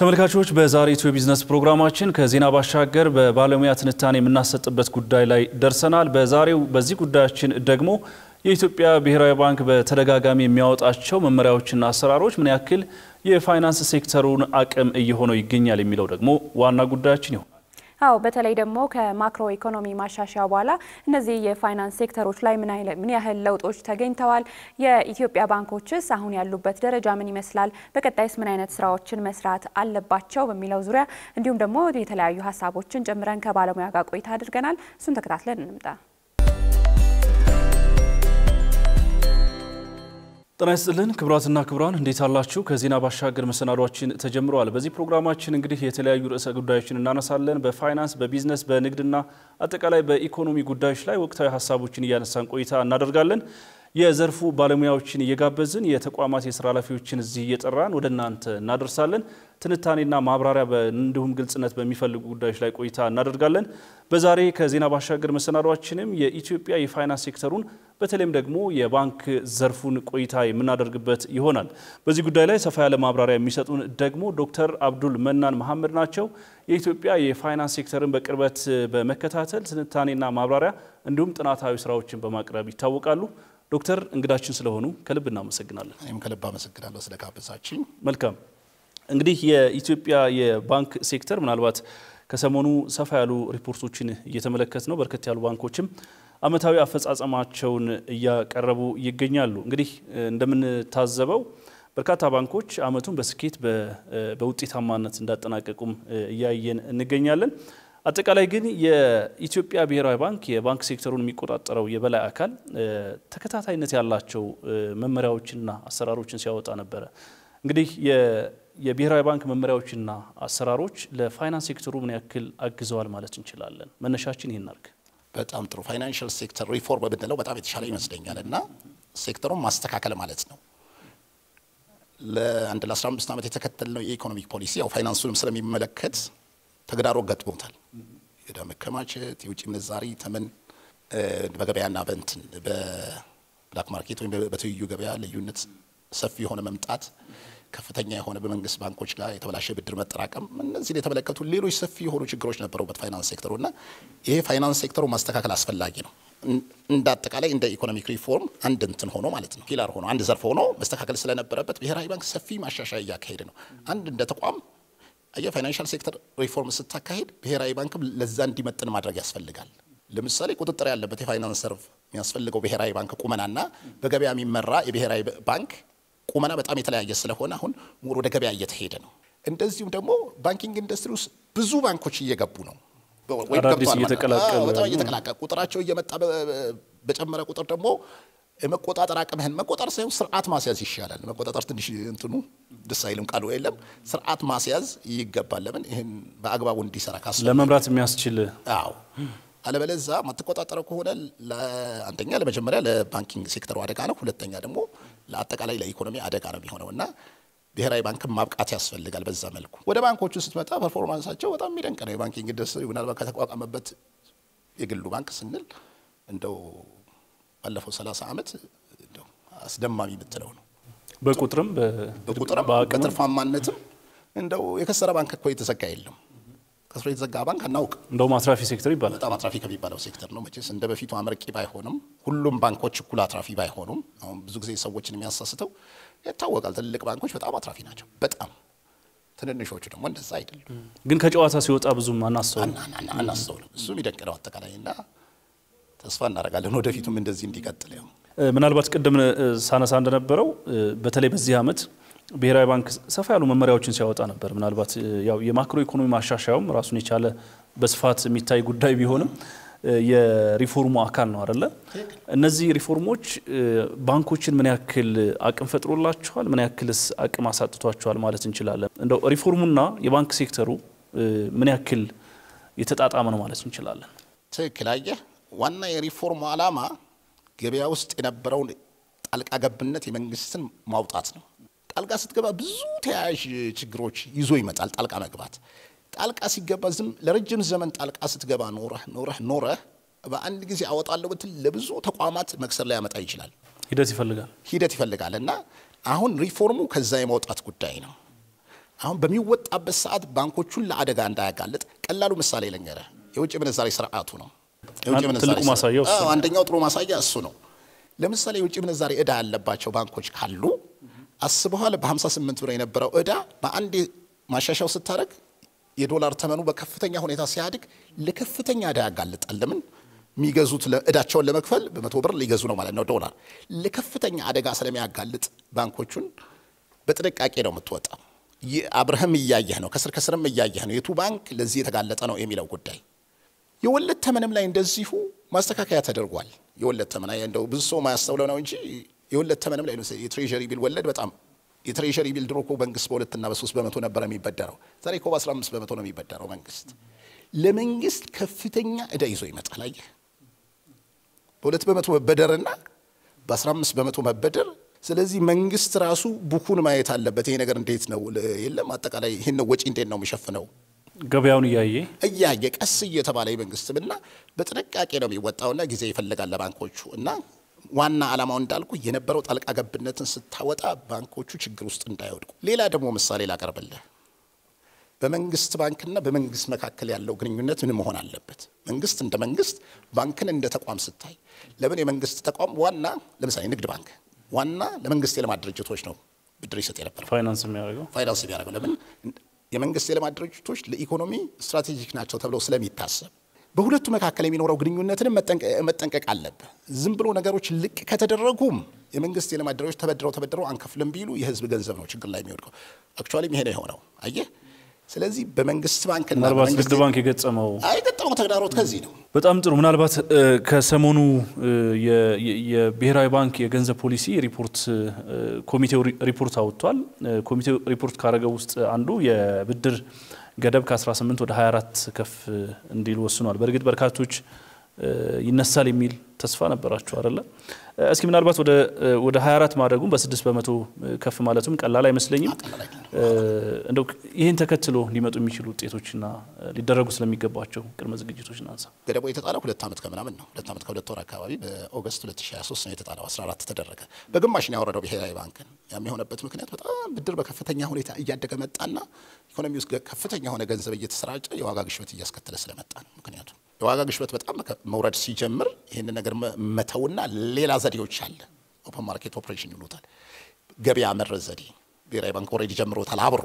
ተመልካቾች በዛሬ ኢትዮ ቢዝነስ ፕሮግራማችን ከዜና ባሻገር በባለሙያ ትንታኔ የምናሰጥበት ጉዳይ ላይ ደርሰናል። በዚህ ጉዳያችን ደግሞ የኢትዮጵያ ብሔራዊ ባንክ በተደጋጋሚ የሚያወጣቸው መመሪያዎችና አሰራሮች ምን ያክል የፋይናንስ ሴክተሩን አቅም እየሆነው ይገኛል የሚለው ደግሞ ዋና ጉዳያችን ይሆናል። በተለይ ደግሞ ከማክሮ ኢኮኖሚ ማሻሻያ በኋላ እነዚህ የፋይናንስ ሴክተሮች ላይ ምን ያህል ለውጦች ተገኝተዋል? የኢትዮጵያ ባንኮችስ አሁን ያሉበት ደረጃ ምን ይመስላል? በቀጣይስ ምን አይነት ስራዎችን መስራት አለባቸው በሚለው ዙሪያ እንዲሁም ደግሞ የተለያዩ ሀሳቦችን ጨምረን ከባለሙያ ጋር ቆይታ አድርገናል። እሱን ተከታትለን እንምጣ። ጤና ይስጥልን ክቡራትና ክቡራን እንዴት አላችሁ? ከዜና ባሻገር መሰናዷችን ተጀምሯል። በዚህ ፕሮግራማችን እንግዲህ የተለያዩ ርዕሰ ጉዳዮችን እናነሳለን። በፋይናንስ፣ በቢዝነስ፣ በንግድና አጠቃላይ በኢኮኖሚ ጉዳዮች ላይ ወቅታዊ ሀሳቦችን እያነሳን ቆይታ እናደርጋለን። የዘርፉ ባለሙያዎችን እየጋበዝን የተቋማት የሥራ ኃላፊዎችን እዚህ እየጠራን ወደ እናንተ እናደርሳለን። ትንታኔና ማብራሪያ እንዲሁም ግልጽነት በሚፈልጉ ጉዳዮች ላይ ቆይታ እናደርጋለን። በዛሬ ከዜና ባሻገር መሰናዷችንም የኢትዮጵያ የፋይናንስ ሴክተሩን በተለይም ደግሞ የባንክ ዘርፉን ቆይታ የምናደርግበት ይሆናል። በዚህ ጉዳይ ላይ ሰፋ ያለ ማብራሪያ የሚሰጡን ደግሞ ዶክተር አብዱል መናን መሐመድ ናቸው። የኢትዮጵያ የፋይናንስ ሴክተርን በቅርበት በመከታተል ትንታኔና ማብራሪያ እንዲሁም ጥናታዊ ስራዎችን በማቅረብ ይታወቃሉ። ዶክተር እንግዳችን ስለሆኑ ከልብ እናመሰግናለን። እኔም ከልብ አመሰግናለሁ ስለጋበዛችኝ። መልካም እንግዲህ የኢትዮጵያ የባንክ ሴክተር ምናልባት ከሰሞኑ ሰፋ ያሉ ሪፖርቶችን እየተመለከት ነው። በርከት ያሉ ባንኮችም አመታዊ አፈጻጸማቸውን እያቀረቡ ይገኛሉ። እንግዲህ እንደምንታዘበው በርካታ ባንኮች አመቱን በስኬት በውጤታማነት እንዳጠናቀቁም እያየን እንገኛለን። አጠቃላይ ግን የኢትዮጵያ ብሔራዊ ባንክ የባንክ ሴክተሩን የሚቆጣጠረው የበላይ አካል ተከታታይነት ያላቸው መመሪያዎችና አሰራሮችን ሲያወጣ ነበር። እንግዲህ የብሔራዊ ባንክ መመሪያዎችና አሰራሮች ለፋይናንስ ሴክተሩ ምን ያክል አግዘዋል ማለት እንችላለን? መነሻችን ይሄን አርክ። በጣም ጥሩ። ፋይናንሻል ሴክተር ሪፎርም ብንለው በጣም የተሻለ ይመስለኛልና ሴክተሩን ማስተካከል ማለት ነው። ለ15 ዓመት የተከተልነው የኢኮኖሚክ ፖሊሲ ያው ፋይናንሱንም ስለሚመለከት ተግዳሮት ገጥሞታል። የዕዳ መከማቸት፣ የውጭ ምንዛሪ ተመን በገበያና በብላክ ማርኬት ወይም በትይዩ ገበያ ልዩነት ሰፊ የሆነ መምጣት፣ ከፍተኛ የሆነ በመንግስት ባንኮች ጋር የተበላሸ ብድር መጠራቀም፣ እነዚህ የተመለከቱ ሌሎች ሰፊ የሆኑ ችግሮች ነበሩበት ፋይናንስ ሴክተሩና ይሄ ፋይናንስ ሴክተሩ ማስተካከል አስፈላጊ ነው። እንደ አጠቃላይ እንደ ኢኮኖሚክ ሪፎርም አንድ እንትን ሆኖ ማለት ነው ፒላር ሆኖ አንድ ዘርፍ ሆኖ መስተካከል ስለነበረበት ብሔራዊ ባንክ ሰፊ ማሻሻያ እያካሄደ ነው። አንድ እንደ ተቋም የፋይናንሻል ሴክተር ሪፎርም ስታካሄድ ብሔራዊ ባንክ ለዛ እንዲመጥን ማድረግ ያስፈልጋል። ለምሳሌ ቁጥጥር ያለበት የፋይናንስ ዘርፍ የሚያስፈልገው ብሔራዊ ባንክ ቁመናና በገበያ የሚመራ የብሔራዊ ባንክ ቁመና በጣም የተለያየ ስለሆነ አሁን ሙሉ ወደ ገበያ እየተሄደ ነው። እንደዚሁም ደግሞ ባንኪንግ ኢንዱስትሪ ውስጥ ብዙ ባንኮች እየገቡ ነው። አዳዲስ እየተቀላቀሉ ቁጥራቸው እየመጣ በጨመረ ቁጥር ደግሞ የመቆጣጠር አቅምህን መቆጣጠር ሳይሆን ስርዓት ማስያዝ ይሻላል። መቆጣጠር ትንሽ እንትኑ ደስ አይልም ቃሉ የለም። ስርዓት ማስያዝ ይገባል። ለምን ይሄን በአግባቡ እንዲሰራ ካስለ ለመምራት የሚያስችል አለበለዚያ ማተቆጣጠረው ከሆነ አንደኛ ለመጀመሪያ ለባንኪንግ ሴክተሩ አደጋ ነው፣ ሁለተኛ ደግሞ ለአጠቃላይ ለኢኮኖሚ አደጋ ነው የሚሆነውና ብሔራዊ ባንክ ማብቃት ያስፈልጋል። በዛ መልኩ ወደ ባንኮቹ ስትመጣ ፐርፎርማንሳቸው በጣም የሚደንቅ ነው። የባንኪንግ ኢንዱስትሪ ምናልባት ከተቋቋመበት የግሉ ባንክ ስንል እንደው ባለፈው 30 ዓመት እንደው አስደማሚ የምትለው ነው። በቁጥርም በትርፋማነትም እንደው የከሰረ ባንክ እኮ የተዘጋ የለም። ከስሮ የተዘጋ ባንክ አናውቅ። እንደው አትራፊ ሴክተር ይባላል። በጣም አትራፊ ከሚባለው ሴክተር ነው። መቼስ እንደ በፊቱ አመርቂ ባይሆንም ሁሉም ባንኮች እኩል አትራፊ ባይሆኑም አሁን ብዙ ጊዜ ሰዎችን የሚያሳስተው ይታወቃል። ትልልቅ ባንኮች በጣም አትራፊ ናቸው። በጣም ትንንሾቹ ደግሞ እንደዛ አይደሉም። ግን ከጨዋታ ሲወጣ ብዙም አናስተውልም። እሱም ይደንቀለው አጠቃላይና ተስፋ እናደርጋለን ወደፊቱም እንደዚህ እንዲቀጥል። ያው ምናልባት ቀደም ሳነሳ እንደነበረው በተለይ በዚህ አመት ብሔራዊ ባንክ ሰፋ ያሉ መመሪያዎችን ሲያወጣ ነበር። ምናልባት ያው የማክሮ ኢኮኖሚ ማሻሻያውም ራሱን የቻለ በስፋት የሚታይ ጉዳይ ቢሆንም የሪፎርሙ አካል ነው አይደለ? እነዚህ ሪፎርሞች ባንኮችን ምን ያክል አቅም ፈጥሮላቸዋል፣ ምን ያክልስ አቅም አሳጥቷቸዋል ማለት እንችላለን? እንደው ሪፎርሙና የባንክ ሴክተሩ ምን ያክል የተጣጣመ ነው ማለት እንችላለን? ትክክል አየህ። ዋና የሪፎርሙ ዓላማ ገበያ ውስጥ የነበረውን ጣልቃ ገብነት የመንግስትን ማውጣት ነው። ጣልቃ ስትገባ ብዙ ተያያዥ ችግሮች ይዞ ይመጣል። ጣልቃ መግባት ጣልቃ ሲገባ ለረጅም ዘመን ጣልቃ ስትገባ ኖረህ በአንድ ጊዜ አወጣለሁ ብትል ለብዙ ተቋማት መክሰር ላይ ያመጣ ይችላል። ሂደት ይፈልጋልና አሁን ሪፎርሙ ከዛ የመውጣት ጉዳይ ነው። አሁን በሚወጣበት ሰዓት ባንኮቹን ለአደጋ እንዳያጋልጥ ቀላሉ ምሳሌ ለኛረ የውጭ ምንዛሬ ስርዓቱ ነው። የውጭ ምንዛሬ ማሳያው አንደኛው ጥሩ ማሳያ እሱ ነው። ለምሳሌ የውጭ ምንዛሬ ዕዳ ያለባቸው ባንኮች ካሉ አስበዋል በ58 ብር የነበረው ዕዳ በአንድ ማሻሻው ስታረግ የዶላር ተመኑ በከፍተኛ ሁኔታ ሲያድግ ለከፍተኛ ዕዳ ያጋልጣል። ለምን የሚገዙት ዕዳቸውን ለመክፈል በ100 ብር ሊገዙ ነው ማለት ነው ዶላር። ለከፍተኛ አደጋ ስለሚያጋልጥ ባንኮቹን በጥንቃቄ ነው የምትወጣው። አብርሃም እያየህ ነው ከስር ከስርም እያየህ ነው የቱ ባንክ ለዚህ የተጋለጠ ነው የሚለው ጉዳይ። የወለድ ተመንም ላይ እንደዚሁ ማስተካከያ ተደርጓል። የወለድ ተመን እንደው ብዙ ሰው ማያስተውለው ነው እንጂ የወለድ ተመንም ላይ ነው የትሬጀሪ ቢል ወለድ በጣም የትሬጀሪ ቢል ድሮ እኮ መንግስት በ2 እና በ3 በመቶ ነበር የሚበደረው። ዛሬ እኮ በ15 በመቶ ነው የሚበደረው መንግስት። ለመንግስት ከፍተኛ ዕዳ ይዞ ይመጣል። አየህ በ2 በመቶ መበደርና በ15 በመቶ መበደር። ስለዚህ መንግስት ራሱ ቡኩን ማየት አለበት። ይሄ ነገር እንዴት ነው የለም አጠቃላይ ይሄን ወጪ እንዴት ነው የሚሸፍነው ገበያውን እያየ ቀስ እየተባለ መንግስትና በጥንቃቄ ነው የሚወጣውና ጊዜ ይፈልጋል ለባንኮቹ እና ዋና ዓላማው እንዳልኩ የነበረው ጣልቃ ገብነትን ስታወጣ ባንኮቹ ችግር ውስጥ እንዳይወድቁ። ሌላ ደግሞ ምሳሌ ላቀርብልህ። በመንግስት ባንክና በመንግስት መካከል ያለው ግንኙነት ምን መሆን አለበት? መንግስት እንደ መንግስት ባንክን እንደ ተቋም ስታይ ለምን የመንግስት ተቋም ዋና ለምሳሌ ንግድ ባንክ ዋና ለመንግስት የልማት ድርጅቶች ነው ብድር ይሰጥ የነበረው ፋይናንስ የሚያደርገው ለምን የመንግስት የልማት ድርጅቶች ለኢኮኖሚ ስትራቴጂክ ናቸው ተብለው ስለሚታሰብ በሁለቱ መካከል የሚኖረው ግንኙነትን መጠንቀቅ አለበት። ዝም ብሎ ነገሮች ልቅ ከተደረጉም የመንግስት የልማት ድርጅቶች ተበድረው አንከፍልም ቢሉ የህዝብ ገንዘብ ነው ችግር ላይ የሚወድቀው። አክቹአሊ ይሄ ነው የሆነው አየህ። ስለዚህ በመንግስት ባንክና በመንግስት ባንክ የገጠመው ተግዳሮት ከዚህ ነው። በጣም ጥሩ። ምናልባት ከሰሞኑ የብሔራዊ ባንክ የገንዘብ ፖሊሲ ሪፖርት ኮሚቴው ሪፖርት አውጥቷል። ኮሚቴው ሪፖርት ካረገው ውስጥ አንዱ የብድር ገደብ ከ18 ወደ 24 ከፍ እንዲል ወስኗል። በእርግጥ በርካቶች ይነሳል የሚል ተስፋ ነበራቸው አይደለ? እስኪ ምናልባት ወደ 24 ማድረጉን በ6 በመቶ ከፍ ማለቱም ቀላል አይመስለኝም። እንደው ይሄን ተከትሎ ሊመጡ የሚችሉ ውጤቶችና ሊደረጉ ስለሚገባቸው ቅድመ ዝግጅቶች እናንሳ። ገደቡ የተጣለው 2 ዓመት ከምናምን ነው። 2 ዓመት ከ2 ወር አካባቢ በኦገስት 2023 ነው የተጣለው። 14 ተደረገ። በግማሽ ነው ያወረደው ብሔራዊ ባንክን። ያም የሆነበት ምክንያት በጣም ብድር በከፍተኛ ሁኔታ እያደገ መጣና ኢኮኖሚ ውስጥ ከፍተኛ የሆነ ገንዘብ እየተሰራጨ የዋጋ ግሽበት እያስከተለ ስለመጣ ነው ምክንያቱ። የዋጋ ግሽበት በጣም መውረድ ሲጀምር ይሄን ነገር መተውና ሌላ ዘዴዎች አለ። ኦፕን ማርኬት ኦፕሬሽን ይሉታል። ገበያ መር ዘዴ ብሔራዊ ባንክ ኦሬዲ ጀምሮታል። አብሮ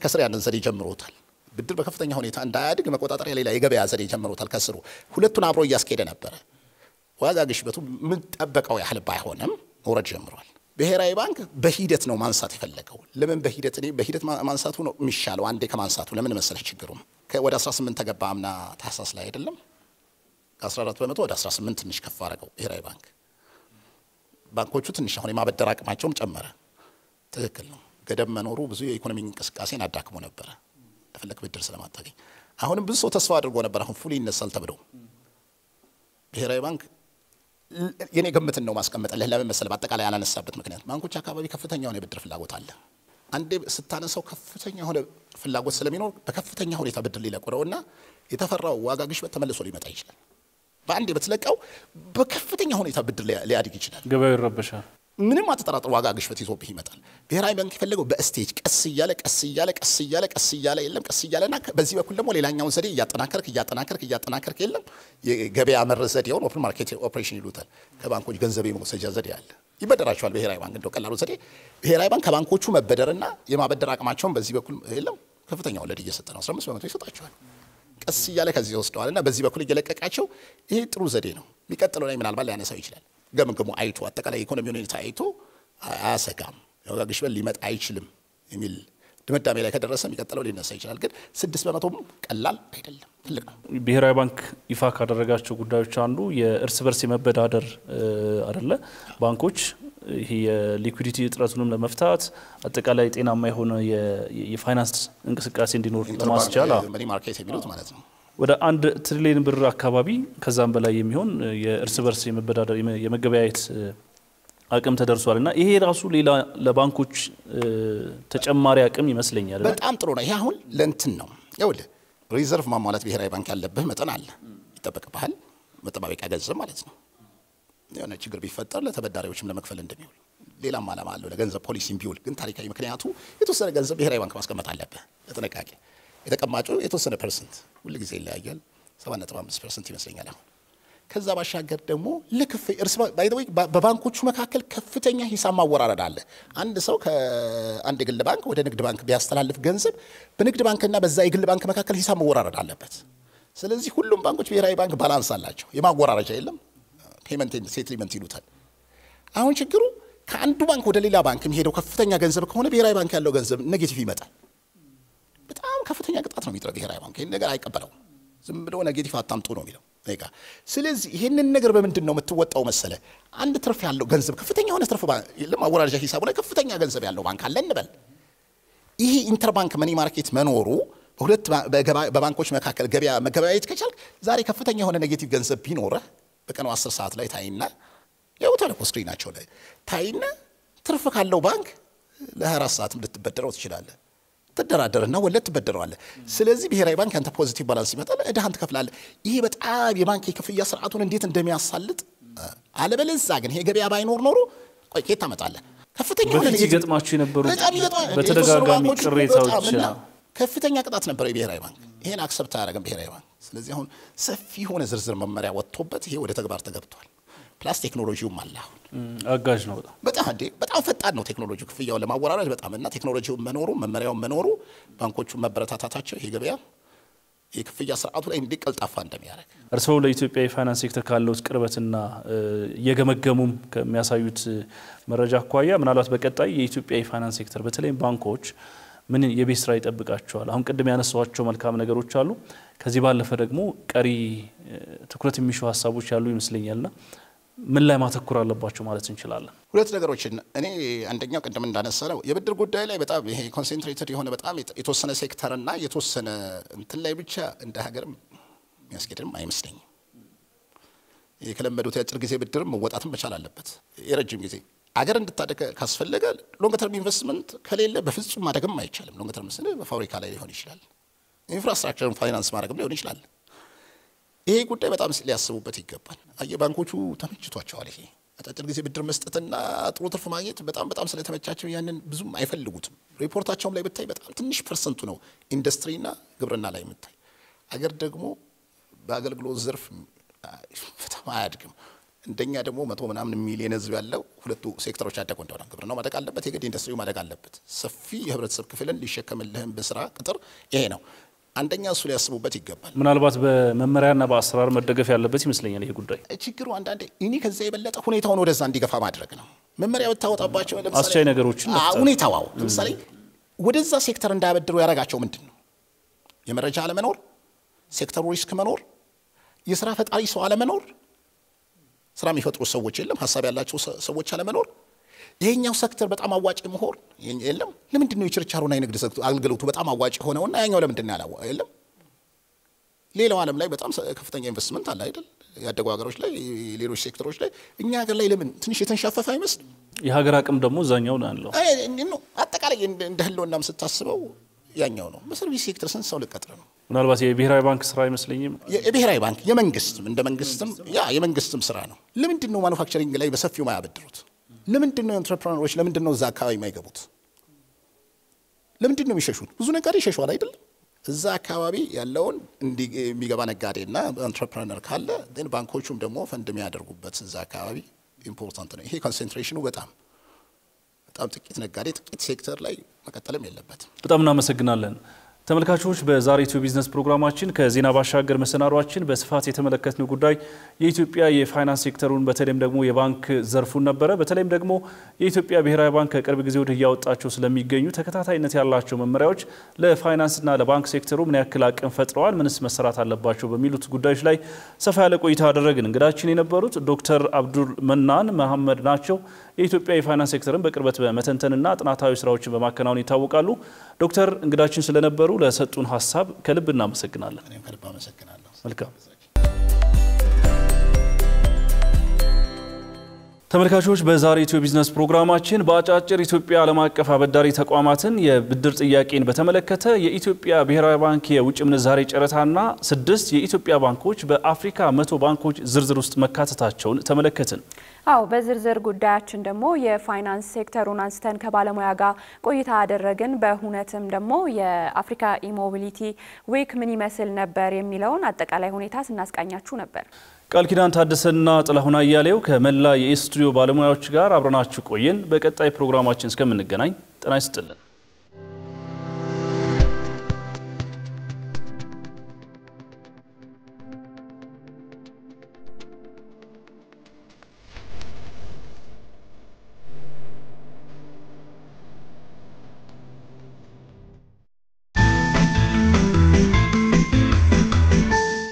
ከስር ያንን ዘዴ ጀምሮታል። ብድር በከፍተኛ ሁኔታ እንዳያድግ መቆጣጠሪያ ሌላ የገበያ ዘዴ ጀምሮታል። ከስሩ ሁለቱን አብሮ እያስኬደ ነበር። ዋጋ ግሽበቱ ምን ጠበቀው ያህል ባይሆንም መውረድ ጀምሯል። ብሔራዊ ባንክ በሂደት ነው ማንሳት የፈለገው። ለምን በሂደት ማንሳቱ ነው የሚሻለው። አንዴ ከማንሳቱ ለምን መሰለህ ችግሩም ወደ 18 ተገባ አምና ታህሳስ ላይ አይደለም ከ14 በመቶ ወደ 18 ትንሽ ከፍ አደረገው ብሔራዊ ባንክ። ባንኮቹ ትንሽ አሁን የማበደር አቅማቸውም ጨመረ። ትክክል ነው። ገደብ መኖሩ ብዙ የኢኮኖሚ እንቅስቃሴን አዳክሞ ነበር ለፈለክ ብድር ስለማታገኝ። አሁንም ብዙ ሰው ተስፋ አድርጎ ነበር አሁን ፉሊ ይነሳል ተብሎ። ብሔራዊ ባንክ የኔ ግምትን ነው ማስቀመጥልህ። ለምን መሰለህ በአጠቃላይ ያላነሳበት ምክንያት ባንኮች አካባቢ ከፍተኛ የሆነ ብድር ፍላጎት አለ። አንዴ ስታነሳው ከፍተኛ የሆነ ፍላጎት ስለሚኖር በከፍተኛ ሁኔታ ብድር ሊለቁረውና የተፈራው ዋጋ ግሽበት ተመልሶ ሊመጣ ይችላል። በአንዴ በተለቀው በከፍተኛ ሁኔታ ብድር ሊያድግ ይችላል። ገበያው ይረበሻል። ምንም አትጠራጥሩ ዋጋ ግሽበት ይዞብህ ይመጣል። ብሔራዊ ባንክ የፈለገው በስቴጅ ቀስ እያለ የለም ቀስ እያለና በዚህ በኩል ደግሞ ሌላኛውን ዘዴ እያጠናከርክ የለም የገበያ መር ዘዴውን ኦፕን ማርኬት ኦፕሬሽን ይሉታል። ከባንኮች ገንዘብ የመውሰጃ ዘዴ አለ። ይበደራቸዋል ብሔራዊ ባንክ እንደው ቀላሉ ዘዴ ብሔራዊ ባንክ ከባንኮቹ መበደርና የማበደር አቅማቸውን በዚህ በኩል የለም ከፍተኛ ወለድ እየሰጠ ነው። 15 በመቶ ይሰጣቸዋል። ቀስ እያለ ከዚህ ወስደዋልና በዚህ በኩል እየለቀቃቸው ይሄ ጥሩ ዘዴ ነው። የሚቀጥለው ላይ ምናልባት ሊያነሳው ይችላል። ገምግሙ አይቶ አጠቃላይ ኢኮኖሚ ሁኔታ አይቶ አያሰጋም የዋጋ ግሽበት ሊመጣ አይችልም የሚል ድምዳሜ ላይ ከደረሰ የሚቀጥለው ሊነሳ ይችላል። ግን 6 በመቶም ቀላል አይደለም፣ ትልቅ ነው። ብሔራዊ ባንክ ይፋ ካደረጋቸው ጉዳዮች አንዱ የእርስ በርስ የመበዳደር አይደለ? ባንኮች ይሄ የሊኩዊዲቲ እጥረቱንም ለመፍታት አጠቃላይ ጤናማ የሆነ የፋይናንስ እንቅስቃሴ እንዲኖር ለማስቻል መኒ ማርኬት የሚሉት ማለት ነው ወደ 1 ትሪሊየን ብር አካባቢ ከዛም በላይ የሚሆን የእርስ በርስ የመበዳደር የመገበያየት አቅም ተደርሷልና ይሄ ራሱ ሌላ ለባንኮች ተጨማሪ አቅም ይመስለኛል። በጣም ጥሩ ነው። ይሄ አሁን ለእንትን ነው ይኸውልህ ሪዘርቭ ማሟላት ብሔራዊ ባንክ ያለብህ መጠን አለ ይጠበቅብሃል። መጠባበቂያ ገንዘብ ማለት ነው። የሆነ ችግር ቢፈጠር ለተበዳሪዎችም ለመክፈል እንደሚውል ሌላም ዓላማ አለው ለገንዘብ ፖሊሲም ቢውል ግን ታሪካዊ ምክንያቱ የተወሰነ ገንዘብ ብሔራዊ ባንክ ማስቀመጥ አለበት በጥንቃቄ የተቀማጩ የተወሰነ ፐርሰንት ሁሉ ጊዜ ይለያያል 7.5% ይመስለኛል አሁን ከዛ ባሻገር ደግሞ ባይ ዘ ወይ በባንኮቹ መካከል ከፍተኛ ሂሳብ ማወራረድ አለ አንድ ሰው ከአንድ የግል ባንክ ወደ ንግድ ባንክ ቢያስተላልፍ ገንዘብ በንግድ ባንክና በዛ የግል ባንክ መካከል ሂሳብ ማወራረድ አለበት ስለዚህ ሁሉም ባንኮች ብሔራዊ ባንክ ባላንስ አላቸው የማወራረጃ የለም ፔመንት ኤንድ ሴትልመንት ይሉታል አሁን ችግሩ ከአንዱ ባንክ ወደ ሌላ ባንክ የሚሄደው ከፍተኛ ገንዘብ ከሆነ ብሔራዊ ባንክ ያለው ገንዘብ ኔጌቲቭ ይመጣል በጣም ከፍተኛ ቅጣት ነው የሚጥለው ብሔራዊ ባንክ ይሄን ነገር አይቀበለው ዝም ብሎ ኔጌቲቭ አታምጡ ነው የሚለው ነጋ ስለዚህ ይሄንን ነገር በመንድን ነው የምትወጣው መሰለ አንድ ትርፍ ያለው ገንዘብ ከፍተኛ ሆነ ትርፍ ለማወራረጃ ሂሳቡ ላይ ከፍተኛ ገንዘብ ያለው ባንክ አለ እንበል ይሄ ኢንተርባንክ መኒ ማርኬት መኖሩ በሁለት በባንኮች መካከል ገበያ መገበያየት ከቻልክ ዛሬ ከፍተኛ የሆነ ኔጌቲቭ ገንዘብ ቢኖር በቀኑ 10 ሰዓት ላይ ታይና ያው ተለቆስትሪ ናቸው ላይ ታይና ትርፍ ካለው ባንክ ለ24 ሰዓትም ልትበደረው ትችላለህ ተደራደርና ወለድ ትበደረዋለህ ስለዚህ ብሔራዊ ባንክ አንተ ፖዚቲቭ ባላንስ ይመጣል እዳህን ትከፍላለህ ይሄ በጣም የባንክ የክፍያ ስርዓቱን እንዴት እንደሚያሳልጥ አለበለዚያ ግን ይሄ ገበያ ባይኖር ኖሮ ቆይ ከየት ታመጣለህ ከፍተኛ ሆነ ይገጥማችሁ የነበሩ በተደጋጋሚ ቅሬታዎች ከፍተኛ ቅጣት ነበር የብሔራዊ ባንክ ይሄን አክሰፕት አያደርግም ብሔራዊ ባንክ ስለዚህ አሁን ሰፊ ሆነ ዝርዝር መመሪያ ወጥቶበት ይሄ ወደ ተግባር ተገብቷል ፕላስ ቴክኖሎጂውም አለ አጋዥ ነው በጣም ፈጣን ነው ቴክኖሎጂው ክፍያው ለማወራረድ በጣም እና ቴክኖሎጂው መኖሩ መመሪያው መኖሩ ባንኮቹ መበረታታታቸው ይሄ ገበያ የክፍያ ስርዓቱ ላይ እንዲቀልጣፋ እንደሚያደርግ እርስዎ ለኢትዮጵያ የፋይናንስ ሴክተር ካለው ቅርበትና የገመገሙም ከሚያሳዩት መረጃ አኳያ ምናልባት በቀጣይ የኢትዮጵያ የፋይናንስ ሴክተር በተለይም ባንኮች ምን የቤት ስራ ይጠብቃቸዋል አሁን ቅድም ያነሳዋቸው መልካም ነገሮች አሉ ከዚህ ባለፈ ደግሞ ቀሪ ትኩረት የሚሹ ሐሳቦች ያሉ ይመስለኛልና ምን ላይ ማተኮር አለባቸው ማለት እንችላለን ሁለት ነገሮችን እኔ አንደኛው ቅድም እንዳነሳለው የብድር ጉዳይ ላይ በጣም ይሄ ኮንሰንትሬትድ የሆነ በጣም የተወሰነ ሴክተርና የተወሰነ እንትን ላይ ብቻ እንደ ሀገርም የሚያስኬድም አይመስለኝም የከለመዱት የአጭር ጊዜ ብድርም መወጣትም መቻል አለበት የረጅም ጊዜ አገር እንድታደግ ካስፈለገ ሎንግ ተርም ኢንቨስትመንት ከሌለ በፍጹም ማደግም አይቻልም ሎንግ ተርም ስለ በፋብሪካ ላይ ሊሆን ይችላል ኢንፍራስትራክቸርን ፋይናንስ ማድረግም ሊሆን ይችላል ይሄ ጉዳይ በጣም ሊያስቡበት ይገባል ባንኮቹ ተመችቷቸዋል ይሄ አጫጭር ጊዜ ብድር መስጠትና ጥሩ ትርፍ ማግኘት በጣም ስለተመቻቸው ያንን ብዙም አይፈልጉትም ሪፖርታቸውም ላይ ብታይ በጣም ትንሽ ፐርሰንቱ ነው ኢንዱስትሪና ግብርና ላይ የምታይ አገር ደግሞ በአገልግሎት ዘርፍ በጣም አያድግም እንደኛ ደግሞ 100 ምናምን ሚሊዮን ህዝብ ያለው ሁለቱ ሴክተሮች አደጉ እንደሆነ ግብርናው ማደግ አለበት የግድ ኢንዱስትሪው ማደግ አለበት ሰፊ የህብረተሰብ ክፍልን ሊሸከምልህም በስራ ቅጥር ይሄ ነው አንደኛ እሱ ሊያስቡበት ይገባል ምናልባት በመመሪያና በአሰራር መደገፍ ያለበት ይመስለኛል ይሄ ጉዳይ ችግሩ አንዳንዴ እኔ ከዛ የበለጠ ሁኔታውን ወደዛ እንዲገፋ ማድረግ ነው መመሪያ በታወጣባቸው ለምሳሌ አስቻይ ነገሮችን ሁኔታው ለምሳሌ ወደዛ ሴክተር እንዳያበድሩ ያረጋቸው ምንድነው የመረጃ አለመኖር ሴክተሩ ሪስክ መኖር የሥራ ፈጣሪ ሰው አለመኖር ስራ የሚፈጥሩ ሰዎች የለም ሐሳብ ያላቸው ሰዎች አለመኖር ይሄኛው ሴክተር በጣም አዋጭ መሆን የለም ለምንድን ነው የችርቻሮና የንግድ ሴክተር አገልግሎቱ በጣም አዋጭ ሆነውና ያኛው ለምንድን ነው ያላዋ የለም ሌላው ዓለም ላይ በጣም ከፍተኛ ኢንቨስትመንት አለ አይደል ያደጉ ሀገሮች ላይ ሌሎች ሴክተሮች ላይ እኛ ሀገር ላይ ለምን ትንሽ የተንሻፈፈ አይመስል የሀገር አቅም ደግሞ ዛኛው ነው ያለው ነው አጠቃላይ እንደህልውናም ስታስበው ያኛው ነው በሰርቪስ ሴክተር ስንት ሰው ልቀጥር ነው ምናልባት የብሔራዊ ባንክ ስራ አይመስለኝም የብሔራዊ ባንክ የመንግስትም እንደ መንግስትም የመንግስትም ስራ ነው ለምንድን ነው ማኑፋክቸሪንግ ላይ በሰፊው ማያበድሩት ለምንድን ነው ኢንተርፕረነሮች ለምንድን ነው እዛ አካባቢ የማይገቡት ለምንድን ነው የሚሸሹት ብዙ ነገር ይሸሻል አይደል እዛ አካባቢ ያለውን የሚገባ ነጋዴና ኢንተርፕረነር ካለ then ባንኮቹም ደግሞ ፈንድ የሚያደርጉበት እዛ አካባቢ ኢምፖርታንት ነው ይሄ ኮንሰንትሬሽኑ በጣም ጥቂት ነጋዴ ጥቂት ሴክተር ላይ መቀጠልም የለበትም በጣም እናመሰግናለን ተመልካቾች በዛሬው ቢዝነስ ፕሮግራማችን ከዜና ባሻገር መሰናዷችን በስፋት የተመለከትነው ጉዳይ የኢትዮጵያ የፋይናንስ ሴክተሩን በተለይም ደግሞ የባንክ ዘርፉን ነበር በተለይም ደግሞ የኢትዮጵያ ብሔራዊ ባንክ ከቅርብ ጊዜ ወዲህ ያወጣቸው ስለሚገኙ ተከታታይነት ያላቸው መመሪያዎች ለፋይናንስና ለባንክ ሴክተሩ ምን ያክል አቅም ፈጥረዋል ምንስ መሰራት አለባቸው በሚሉት ጉዳዮች ላይ ሰፋ ያለ ቆይታ አደረግን እንግዳችን የነበሩት ዶክተር አብዱል መናን መሐመድ ናቸው የኢትዮጵያ የፋይናንስ ሴክተርን በቅርበት በመተንተንና ጥናታዊ ስራዎችን በማከናወን ይታወቃሉ ዶክተር እንግዳችን ስለነበሩ ለሰጡን ሐሳብ ከልብ እናመሰግናለን እኔም ከልብ አመሰግናለሁ መልካም ተመልካቾች በዛሬው ቢዝነስ ፕሮግራማችን በአጫጭር ኢትዮጵያ ዓለም አቀፍ አበዳሪ ተቋማትን የብድር ጥያቄን በተመለከተ የኢትዮጵያ ብሔራዊ ባንክ የውጭ ምንዛሬ ጨረታና 6 የኢትዮጵያ ባንኮች በአፍሪካ 100 ባንኮች ዝርዝር ውስጥ መካተታቸውን ተመለከትን አው በዝርዝር ጉዳያችን ደግሞ የፋይናንስ ሴክተሩን አንስተን ከባለሙያ ጋር ቆይታ አደረግን። በሁነትም ደግሞ የአፍሪካ ኢሞቢሊቲ ዊክ ምን ይመስል ነበር የሚለውን አጠቃላይ ሁኔታ ስናስቃኛችሁ ነበር። ቃል ኪዳን ታደሰና ጥላሁን አያሌው ከመላ የስቱዲዮ ባለሙያዎች ጋር አብረናችሁ ቆየን። በቀጣይ ፕሮግራማችን እስከምንገናኝ ጤና ይስጥልን።